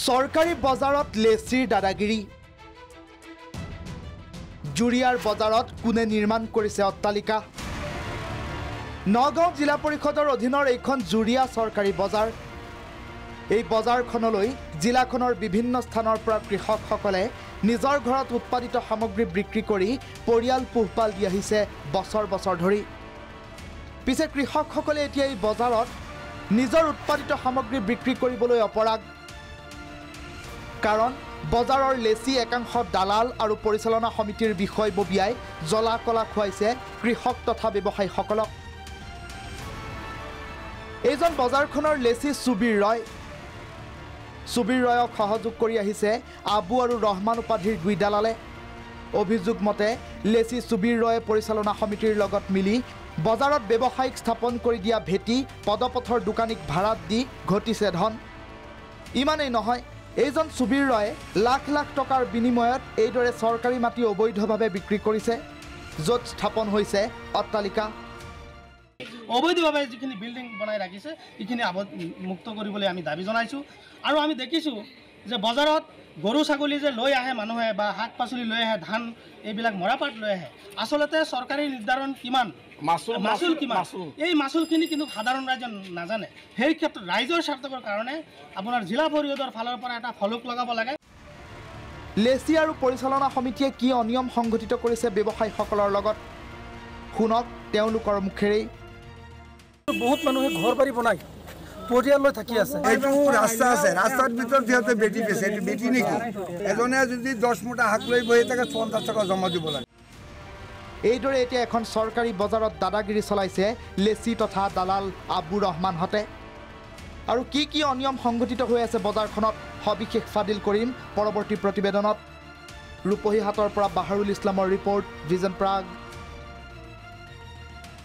চৰকাৰী বজাৰত লেচিৰ দাদাগিৰি জুৰিয়াৰ বজাৰত কোনে নিৰ্মাণ কৰিছে অট্টালিকা নগাঁও জিলা পৰিষদৰ অধীনৰ এইখন জুৰিয়া চৰকাৰী বজাৰ এই বজাৰখনলৈ জিলাখনৰ বিভিন্ন স্থানৰ পৰা কৃষকসকলে নিজৰ ঘৰত উৎপাদিত সামগ্ৰী বিক্ৰী কৰি পৰিয়াল পোহপাল দি আহিছে বছৰ বছৰ ধৰি পিছে কৃষকসকলে এতিয়া এই বজাৰত নিজৰ উৎপাদিত সামগ্ৰী বিক্ৰী কৰিবলৈ অপৰাগ কাৰণ বজাৰৰ লেচি একাংশ দালাল আৰু পৰিচালনা সমিতিৰ বিষয়ববীয়াই জ্বলা কলা খুৱাইছে কৃষক তথা ব্যৱসায়ীসকলক এইজন বজাৰখনৰ লেচি সুবীৰ ৰয়ক সহযোগ কৰি আহিছে আবু আৰু ৰহমান উপাধিৰ দুই দালালে অভিযোগ মতে লেচি সুবীৰ ৰয়ে পৰিচালনা সমিতিৰ লগত মিলি বজাৰত ব্যৱসায়িক স্থাপন কৰি দিয়া ভেটি পদপথৰ দোকানীক ভাড়াত দি ঘটিছে ধন ইমানেই নহয় এইজন সুবীৰ ৰয়ে লাখ লাখ টকাৰ বিনিময়ত এইদৰে চৰকাৰী মাটি অবৈধভাৱে বিক্ৰী কৰিছে য'ত স্থাপন হৈছে অট্টালিকা অবৈধভাৱে যিখিনি বিল্ডিং বনাই ৰাখিছে এইখিনি মুক্ত কৰিবলৈ আমি দাবী জনাইছোঁ আৰু আমি দেখিছোঁ যে বজাৰত গৰু ছাগলী যে লৈ আহে মানুহে বা শাক পাচলি লৈ আহে ধান এইবিলাক মৰাপাট লৈ আহে আচলতে চৰকাৰী নিৰ্ধাৰণ কিমান মাচুল কিমান এই মাচুলখিনি কিন্তু সাধাৰণ ৰাইজে নাজানে সেই ক্ষেত্ৰত ৰাইজৰ স্বাৰ্থৰ কাৰণে আপোনাৰ জিলা পৰিষদৰ ফালৰ পৰা এটা ফলক লগাব লাগে লেচি আৰু পৰিচালনা সমিতিয়ে কি অনিয়ম সংঘটিত কৰিছে ব্যৱসায়ীসকলৰ লগত শুনক তেওঁলোকৰ মুখেৰেই বহুত মানুহে ঘৰ বাৰী বনাই পৰিয়াললৈ থাকি আছে এইটো ৰাস্তা আছে ৰাস্তাৰ ভিতৰত সিহঁতে বেটি পেছে এইটো বেটি নেকি এজনে যদি 10 মুঠা শাক লৈ বহি থাকে 50 টকা জমা দিব লাগে এইদৰে এতিয়া এখন চৰকাৰী বজাৰত দাদাগিৰি চলাইছে লেচি তথা দালাল আবু ৰহমানহঁতে আৰু কি অনিয়ম সংঘটিত হৈ আছে বজাৰখনত সবিশেষ ফাদিল কৰিম পৰৱৰ্তী প্ৰতিবেদনত ৰূপহী হাটৰ পৰা বাহাৰুল ইছলামৰ ৰিপৰ্ট ভিজন প্ৰাগ